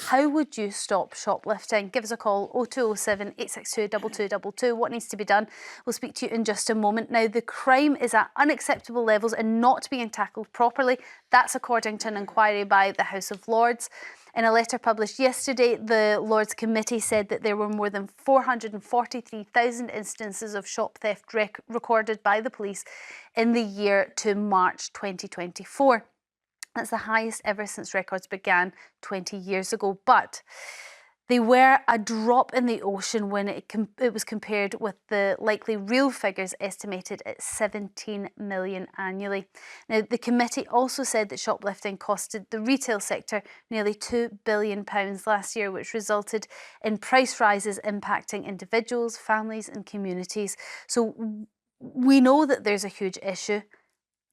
How would you stop shoplifting? Give us a call, 0207 862 2222. What needs to be done? We'll speak to you in just a moment. Now, the crime is at unacceptable levels and not being tackled properly. That's according to an inquiry by the House of Lords. In a letter published yesterday, the Lords Committee said that there were more than 443,000 instances of shop theft recorded by the police in the year to March 2024. That's the highest ever since records began 20 years ago. But they were a drop in the ocean when it was compared with the likely real figures estimated at 17 million annually. Now, the committee also said that shoplifting costed the retail sector nearly £2 billion last year, which resulted in price rises impacting individuals, families and communities. So we know that there's a huge issue,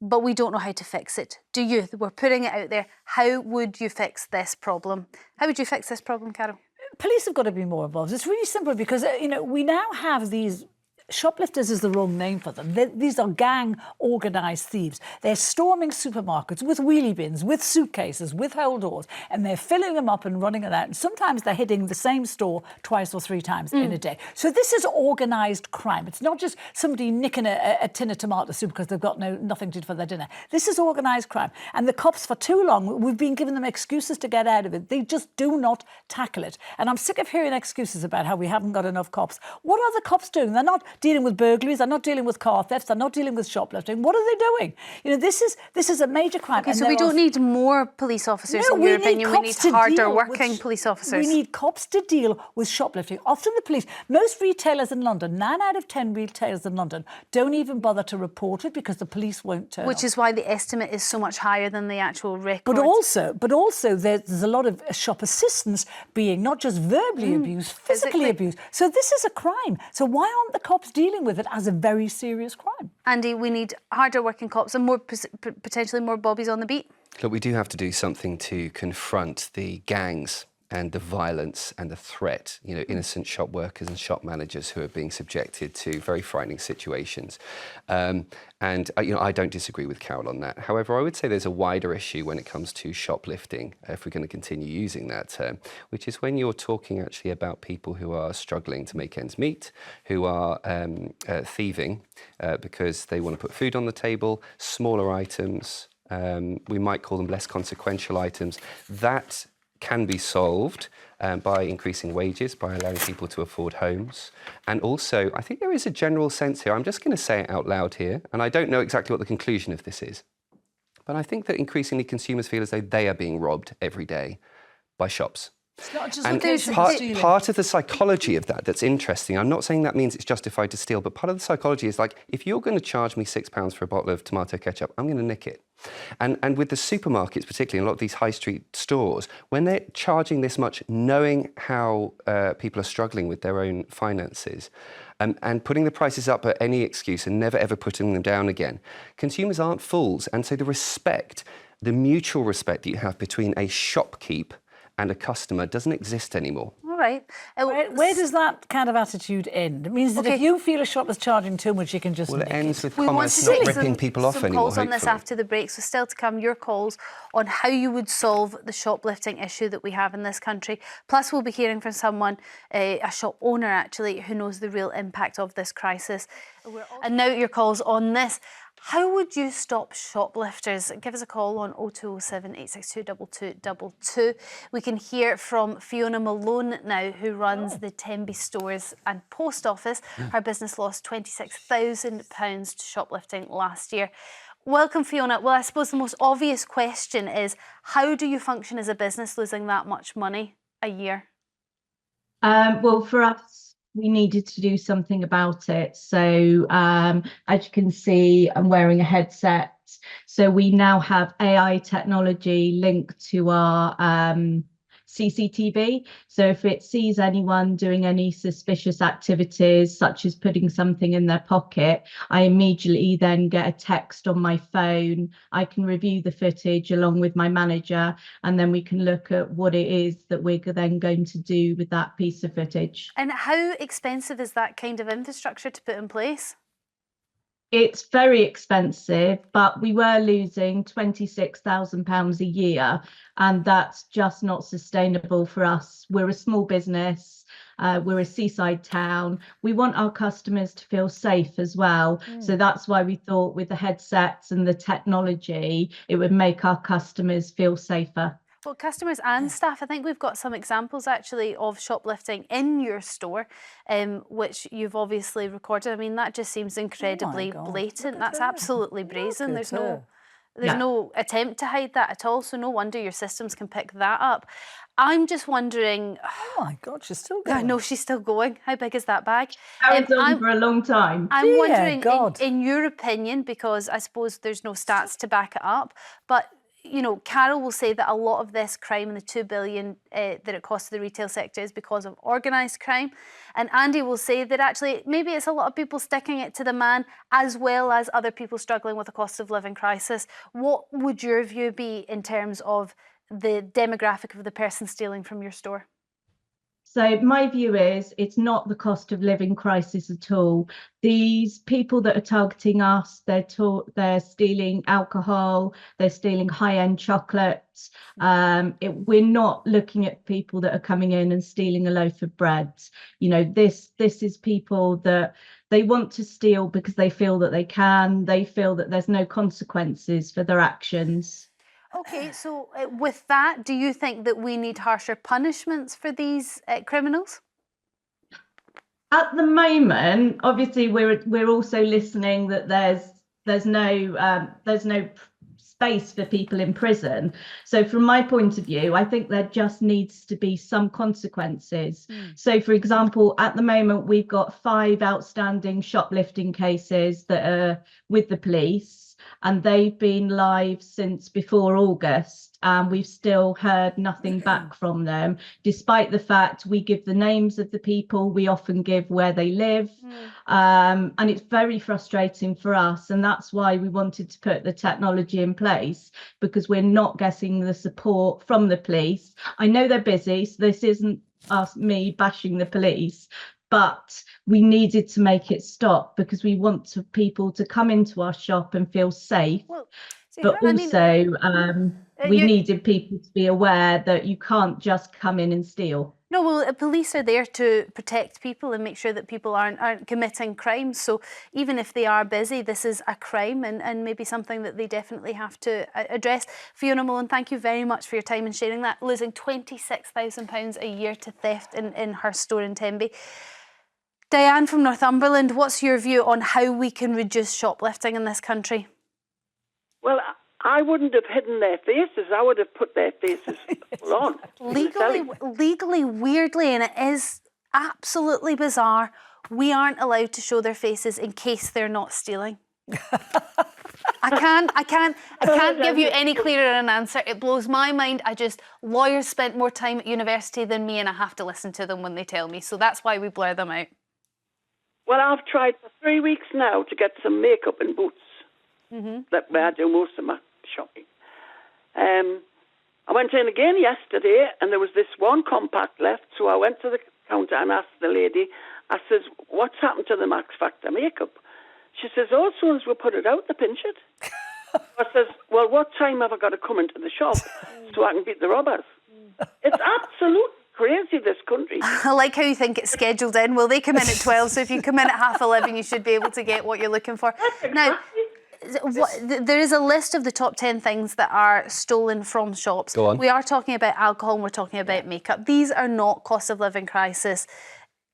but we don't know how to fix it. Do you? We're putting it out there. How would you fix this problem? How would you fix this problem, Carole? Police have got to be more involved. It's really simple because, we now have these... Shoplifters is the wrong name for them. These are gang organised thieves. They're storming supermarkets with wheelie bins, with suitcases, with hold doors, and they're filling them up and running it out. And sometimes they're hitting the same store twice or three times in a day. So this is organised crime. It's not just somebody nicking a tin of tomato soup because they've got nothing to do for their dinner. This is organised crime. And the cops, for too long, we've been giving them excuses to get out of it. They just do not tackle it. And I'm sick of hearing excuses about how we haven't got enough cops. What are the cops doing? They're not dealing with burglaries, they're not dealing with car thefts, they're not dealing with shoplifting. What are they doing? This is a major crime. Okay, so we don't need more police officers, in your opinion. We need harder working police officers. We need cops to deal with shoplifting. Often the police, most retailers in London, 9 out of 10 retailers in London, don't even bother to report it because the police won't turn up. Which is why the estimate is so much higher than the actual record. But also there's a lot of shop assistants being not just verbally abused, physically abused. So this is a crime. So why aren't the cops dealing with it as a very serious crime? Andy, we need harder working cops and more potentially more bobbies on the beat. Look, we do have to do something to confront the gangs and the violence and the threat, innocent shop workers and shop managers who are being subjected to very frightening situations. I don't disagree with Carole on that. However, I would say there's a wider issue when it comes to shoplifting, if we're going to continue using that term, which is when you're talking actually about people who are struggling to make ends meet, who are thieving because they want to put food on the table, smaller items, we might call them less consequential items. That can be solved by increasing wages, by allowing people to afford homes. And also, I think there is a general sense here, I'm just going to say it out loud here, and I don't know exactly what the conclusion of this is, but I think that increasingly consumers feel as though they are being robbed every day by shops. It's not just and part of the psychology of that's interesting. I'm not saying that means it's justified to steal, but part of the psychology is like, if you're going to charge me £6 for a bottle of tomato ketchup, I'm going to nick it. And with the supermarkets, particularly in a lot of these high street stores, when they're charging this much, knowing how people are struggling with their own finances, and putting the prices up at any excuse and never ever putting them down again, consumers aren't fools. And so the mutual respect that you have between a shopkeep and a customer doesn't exist anymore. All right. Where does that kind of attitude end? It means that if you feel a shop is charging too much, you can just... Well, it ends with we commerce not ripping people off anymore, calls on this after the break, so still to come, your calls on how you would solve the shoplifting issue that we have in this country. Plus, we'll be hearing from someone, a shop owner actually, who knows the real impact of this crisis. And now your calls on this. How would you stop shoplifters? Give us a call on 0207 862 2222. We can hear from Fiona Malone now, who runs the Tenby Stores and Post Office. Her business lost £26,000 to shoplifting last year. Welcome, Fiona. Well, I suppose the most obvious question is, how do you function as a business losing that much money a year? Well, for us, we needed to do something about it. So as you can see, I'm wearing a headset. So we now have AI technology linked to our CCTV. So if it sees anyone doing any suspicious activities, such as putting something in their pocket, I immediately then get a text on my phone. I can review the footage along with my manager, and then we can look at what it is that we're then going to do with that piece of footage. And how expensive is that kind of infrastructure to put in place? It's very expensive, but we were losing £26,000 a year, and that's just not sustainable for us. We're a small business. We're a seaside town. We want our customers to feel safe as well. So that's why we thought with the headsets and the technology, it would make our customers feel safer. Well, customers and staff, I think we've got some examples actually of shoplifting in your store, which you've obviously recorded. I mean, that just seems incredibly blatant. That's absolutely brazen. There's no attempt to hide that at all. So no wonder your systems can pick that up. I'm just wondering. Oh my God, she's still going. I know she's still going. How big is that bag? Carried on for a long time. I'm wondering, in your opinion, because I suppose there's no stats to back it up, but you know, Carole will say that a lot of this crime and the $2 billion that it costs the retail sector is because of organised crime. And Andy will say that actually maybe it's a lot of people sticking it to the man as well as other people struggling with a cost of living crisis. What would your view be in terms of the demographic of the person stealing from your store? So my view is it's not the cost of living crisis at all. These people that are targeting us, they're stealing alcohol, they're stealing high-end chocolates. We're not looking at people that are coming in and stealing a loaf of bread. You know, this is people that they want to steal because they feel that they can. They feel that there's no consequences for their actions. Okay, so with that, do you think that we need harsher punishments for these criminals? At the moment, obviously, we're also listening that there's no space for people in prison. So from my point of view, I think there just needs to be some consequences. So, for example, at the moment, we've got 5 outstanding shoplifting cases that are with the police. And they've been live since before August, and we've still heard nothing back from them, despite the fact we give the names of the people, we often give where they live, and it's very frustrating for us. And that's why we wanted to put the technology in place, because we're not getting the support from the police. I know they're busy, so this isn't me bashing the police, but we needed to make it stop because we want people to come into our shop and feel safe. Well, but also, we needed people to be aware that you can't just come in and steal. No, well, police are there to protect people and make sure that people aren't committing crimes. So even if they are busy, this is a crime and maybe something that they definitely have to address. Fiona Malone, thank you very much for your time and sharing that. Losing £26,000 a year to theft in her store in Tenby. Diane from Northumberland, what's your view on how we can reduce shoplifting in this country? Well, I wouldn't have hidden their faces. I would have put their faces on. Legally, weirdly, and it is absolutely bizarre, we aren't allowed to show their faces in case they're not stealing. I can't give you any clearer an answer. It blows my mind. Lawyers spent more time at university than me, and I have to listen to them when they tell me. So that's why we blur them out. Well, I've tried for 3 weeks now to get some makeup and boots. That's where I do most of my shopping. I went in again yesterday, and there was this one compact left. So I went to the counter and asked the lady, I says, what's happened to the Max Factor makeup? She says, oh, as soon as we put it out, they pinch it. I says, well, what time have I got to come into the shop so I can beat the robbers? It's absolutely crazy, this country. I like how you think it's scheduled in. Well, they come in at 12, so if you come in at 11:30, you should be able to get what you're looking for. Now, there is a list of the top 10 things that are stolen from shops. Go on. We are talking about alcohol and we're talking about makeup. These are not cost of living crisis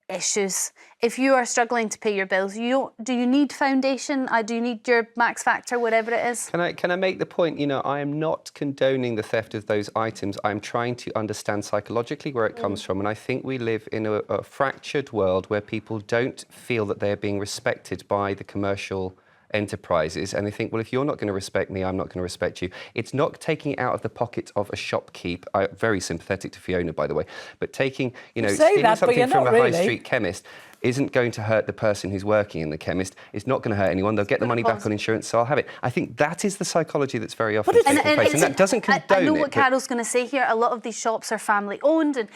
issues. If you are struggling to pay your bills, do you need foundation? Do you need your Max Factor, whatever it is? Can I make the point, I am not condoning the theft of those items. I'm trying to understand psychologically where it comes from. And I think we live in a fractured world where people don't feel that they're being respected by the commercial enterprises, and they think, well, if you're not going to respect me, I'm not going to respect you. It's not taking it out of the pocket of a shopkeep. Very sympathetic to Fiona, by the way, but taking, stealing something from a high street chemist. isn't going to hurt the person who's working in the chemist. It's not going to hurt anyone. They'll get the money back on insurance, so I'll have it. I think that is the psychology that's very often taking place, and that doesn't condone it. I know what Carole's going to say here. A lot of these shops are family-owned, and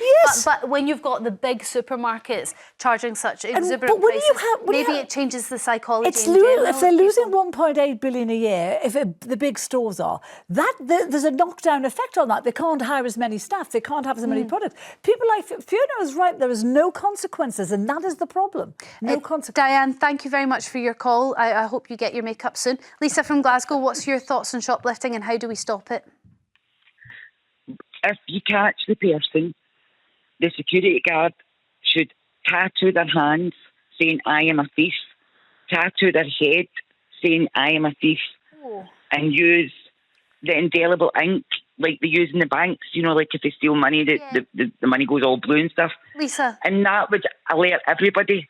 but when you've got the big supermarkets charging such exuberant prices, maybe it changes the psychology. If they're losing 1.8 billion a year, if the big stores are, there's a knockdown effect on that. They can't hire as many staff. They can't have as many products. People like Fiona is right. There is no consequences, and that is the problem. No consequences. Diane, thank you very much for your call. I hope you get your makeup soon. Lisa from Glasgow, what's your thoughts on shoplifting and how do we stop it? If you catch the person, the security guard should tattoo their hands saying, "I am a thief," tattoo their head saying, "I am a thief," and use the indelible ink like they use in the banks, you know, like if they steal money, the money goes all blue and stuff. Lisa. And that would alert everybody.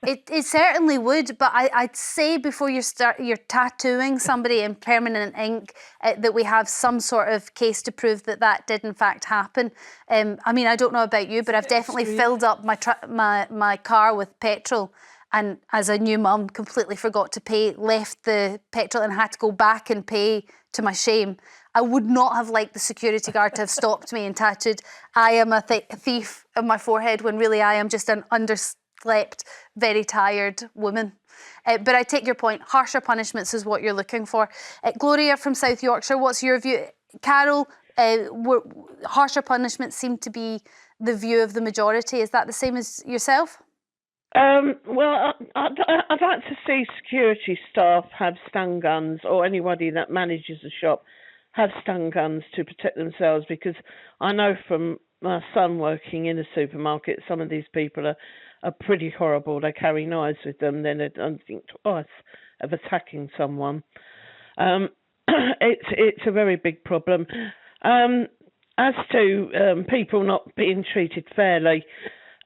It certainly would, but I'd say before you're tattooing somebody in permanent ink that we have some sort of case to prove that did in fact happen. I mean, I don't know about you, but I've definitely filled up my car with petrol, and as a new mum, completely forgot to pay, left the petrol and had to go back and pay to my shame. I would not have liked the security guard to have stopped me and tattooed "I am a thief" on my forehead when really I am just an underslept, very tired woman. But I take your point. Harsher punishments is what you're looking for. Gloria from South Yorkshire, what's your view? Carole, harsher punishments seem to be the view of the majority. Is that the same as yourself? Well, I'd like to see security staff have stun guns, or anybody that manages a shop have stun guns to protect themselves, because I know from my son working in a supermarket, some of these people are pretty horrible. They carry knives with them, then they don't think twice of attacking someone. It's a very big problem. As to people not being treated fairly,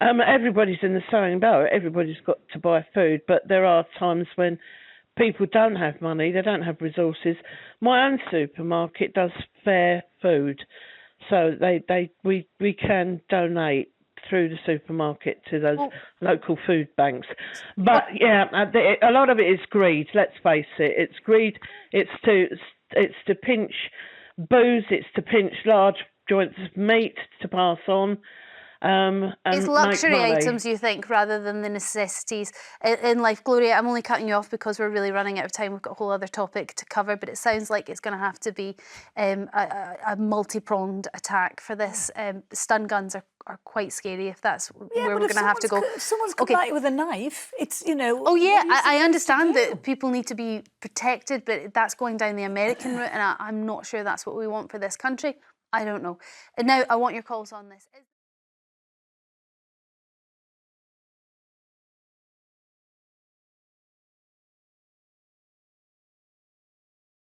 everybody's in the same boat. Everybody's got to buy food, but there are times when people don't have money, they don't have resources. My own supermarket does fair food, so we can donate through the supermarket to those local food banks. But yeah, a lot of it is greed. Let's face it, it's greed. It's to pinch booze. It's to pinch large joints of meat to pass on. It's luxury items, you think, rather than the necessities in life. Gloria, I'm only cutting you off because we're really running out of time. We've got a whole other topic to cover, but it sounds like it's going to have to be a multi-pronged attack for this. Stun guns are quite scary if that's where we're going to have to go. If someone's come at you with a knife, it's, you know... Oh, yeah, I understand that people need to be protected, but that's going down the American route, and I'm not sure that's what we want for this country. I don't know. And now I want your calls on this.